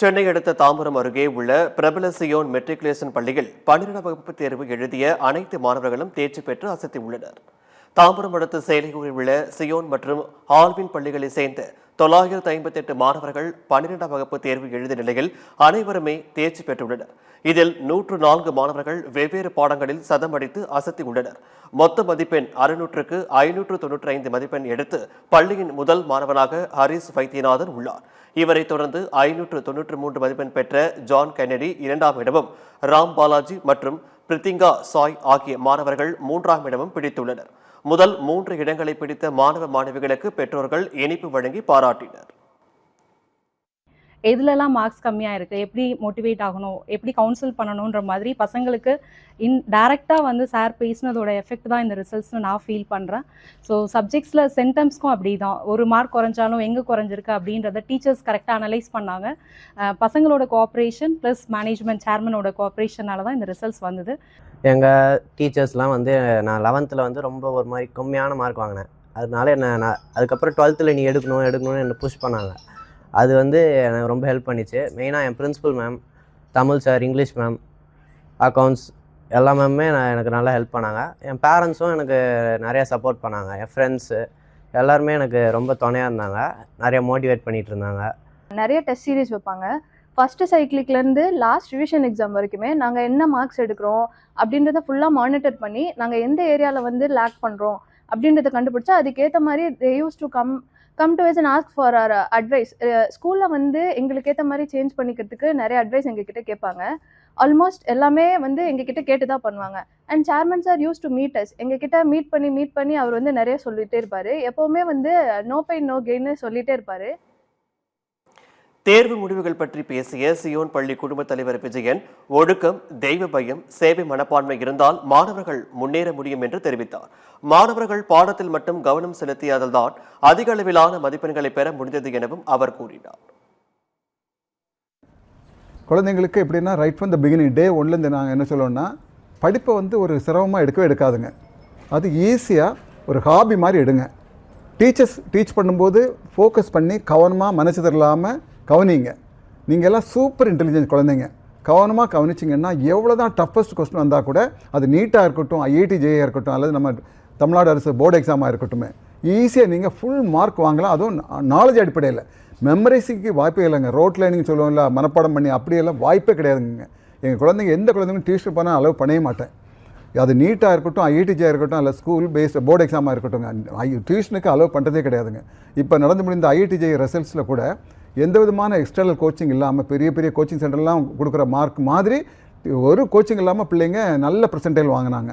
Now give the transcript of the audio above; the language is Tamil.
சென்னை அடுத்த தாம்பரம் அருகே உள்ள பிரபல சியோன் மெட்ரிகுலேஷன் பள்ளியில் 12ஆம் வகுப்பு தேர்வு எழுதிய அனைத்து மாணவர்களும் தேர்ச்சி பெற்று அசத்தியுள்ளனர். தாம்பரம் அடுத்த சேலையூரில் உள்ள சியோன் மற்றும் ஆல்வின் பள்ளிகளை சேர்ந்த 958 மாணவர்கள் 12ஆம் வகுப்பு தேர்வு எழுதிய நிலையில் அனைவருமே தேர்ச்சி பெற்றுள்ளனர். இதில் 104 மாணவர்கள் வெவ்வேறு பாடங்களில் சதம் அடித்து அசத்தியுள்ளனர். மொத்த மதிப்பெண் 600க்கு 595 மதிப்பெண் எடுத்து பள்ளியின் முதல் மாணவனாக ஹரிஸ் வைத்தியநாதன் உள்ளார். இவரை தொடர்ந்து 593 மதிப்பெண் பெற்ற ஜான் கென்னடி 2ஆம் இடமும், ராம் பாலாஜி மற்றும் பிரித்திங்கா சாய் ஆகிய மாணவர்கள் 3ஆம் இடமும் பிடித்துள்ளனர். முதல் 3 இடங்களை பிடித்த மாணவ மாணவிகளுக்கு பெற்றோர்கள் இனிப்பு வழங்கி பாராட்டினர். எதுலலாம் மார்க்ஸ் கம்மியாக இருக்குது, எப்படி மோட்டிவேட் ஆகணும், எப்படி கவுன்சில் பண்ணணுன்ற மாதிரி பசங்களுக்கு டைரெக்டாக வந்து சார் பேசினதோட எஃபெக்ட் தான் இந்த ரிசல்ட்ஸ்னு நான் ஃபீல் பண்ணுறேன். ஸோ சப்ஜெக்ட்ஸில் சென்டம்ஸ்க்கும் அப்படி தான், ஒரு மார்க் குறைஞ்சாலும் எங்கே குறைஞ்சிருக்கு அப்படின்றத டீச்சர்ஸ் கரெக்டாக அனலைஸ் பண்ணாங்க. பசங்களோட கோஆப்ரேஷன் ப்ளஸ் மேனேஜ்மெண்ட் சேர்மனோட கோஆப்ரேஷனால தான் இந்த ரிசல்ட்ஸ் வந்தது. எங்கள் டீச்சர்ஸ்லாம் வந்து நான் 11th வந்து ரொம்ப ஒரு மாதிரி கம்மியான மார்க் வாங்கினேன். அதனால நான் அதுக்கப்புறம் 12th நீ எடுக்கணும்னு என்னை புஷ் பண்ணாங்க. அது வந்து எனக்கு ரொம்ப ஹெல்ப் பண்ணிச்சு. மெயினாக என் principal ma'am, Tamil sir, English ma'am, accounts எல்லா மேமுமே எனக்கு நல்லா ஹெல்ப் பண்ணாங்க. என் பேரண்ட்ஸும் எனக்கு நிறையா சப்போர்ட் பண்ணாங்க. என் ஃப்ரெண்ட்ஸு எல்லாருமே எனக்கு ரொம்ப துணையாக இருந்தாங்க, நிறைய மோட்டிவேட் பண்ணிகிட்டு இருந்தாங்க. நிறைய டெஸ்ட் சீரீஸ் வைப்பாங்க. ஃபஸ்ட்டு சைக்கிளிக்லேருந்து லாஸ்ட் ரிவிஷன் எக்ஸாம் வரைக்குமே நாங்கள் என்ன மார்க்ஸ் எடுக்கிறோம் அப்படின்றத ஃபுல்லாக மானிட்டர் பண்ணி நாங்கள் எந்த ஏரியாவில் வந்து லேக் பண்ணுறோம் அப்படின்றத கண்டுபிடிச்சா அதுக்கேற்ற மாதிரி they use to come to us and ask for our advice. ஸ்கூலில் வந்து எங்களுக்கு ஏற்ற மாதிரி சேஞ்ச் பண்ணிக்கிறதுக்கு நிறைய அட்வைஸ் எங்ககிட்ட கேட்பாங்க. ஆல்மோஸ்ட் எல்லாமே வந்து எங்ககிட்ட கேட்டு தான் பண்ணுவாங்க. And chairman sir use to meet us. எங்ககிட்ட மீட் பண்ணி அவர் வந்து நிறைய சொல்லிகிட்டே இருப்பார். எப்போவுமே வந்து நோ பெயின் நோ கெயின்னு சொல்லிகிட்டே இருப்பார். தேர்வு முடிவுகள் பற்றி பேசிய சியோன் பள்ளி குடும்பத் தலைவர் விஜயன், ஒழுக்கம், தெய்வ பயம், சேவை மனப்பான்மை இருந்தால் மாணவர்கள் முன்னேற முடியும் என்று தெரிவித்தார். மாணவர்கள் பாடத்தில் மட்டும் கவனம் செலுத்தியதால்தான் அதிக அளவிலான மதிப்பெண்களை பெற முடிந்தது எனவும் அவர் கூறினார். குழந்தைங்களுக்கு எப்படின்னா ரைட் ஃப்ரம் த பிகினிங் டே ஒன்லேருந்து நாங்கள் என்ன சொல்லணும்னா, படிப்பை வந்து ஒரு சிரமமாக எடுக்காதுங்க. அது ஈஸியாக ஒரு ஹாபி மாதிரி எடுங்க. டீச்சர்ஸ் டீச் பண்ணும்போது ஃபோக்கஸ் பண்ணி கவனமாக மனசு தரலாமல் கவனிங்க. நீங்கள் எல்லாம் சூப்பர் இன்டெலிஜென்ஸ் குழந்தைங்க. கவனமாக கவனிச்சிங்கன்னா எவ்வளோ தான் டஃபஸ்ட் கொஸ்டின் வந்தால் கூட அது நீட்டாக இருக்கட்டும், IIT JEE இருக்கட்டும், அல்லது நம்ம தமிழ்நாடு அரசு போர்டு எக்ஸாமாக இருக்கட்டும், ஈஸியாக நீங்கள் ஃபுல் மார்க் வாங்கலாம். அதுவும் நாலேஜ் அடிப்படையில். மெமரைஸுக்கு வாய்ப்பே இல்லைங்க. ரோட் லைனிங் சொல்லுவோம்ல, மனப்பாடம் பண்ணி அப்படியெல்லாம் வாய்ப்பே கிடையாதுங்க. எங்கள் குழந்தைங்க எந்த குழந்தைங்களும் டியூஷன் பண்ணால் அளவு பண்ணவே மாட்டேன். அது நீட்டாக இருக்கட்டும், IIT JEE இருக்கட்டும், அல்ல ஸ்கூல் பேஸ்ட் போர்டு எக்ஸாமாக இருக்கட்டும், டியூஷனுக்கு அலோவ் பண்ணுறதே கிடையாதுங்க. இப்போ நடந்து முடிந்த IIT JEE ரிசல்ட்ஸில் கூட எந்த விதமான எக்ஸ்டர்னல் கோச்சிங் இல்லாமல் பெரிய பெரிய கோச்சிங் சென்டர்லாம் கொடுக்குற மார்க் மாதிரி ஒரு கோச்சிங் இல்லாமல் பிள்ளைங்க நல்ல பர்சன்டேஜ் வாங்கினாங்க.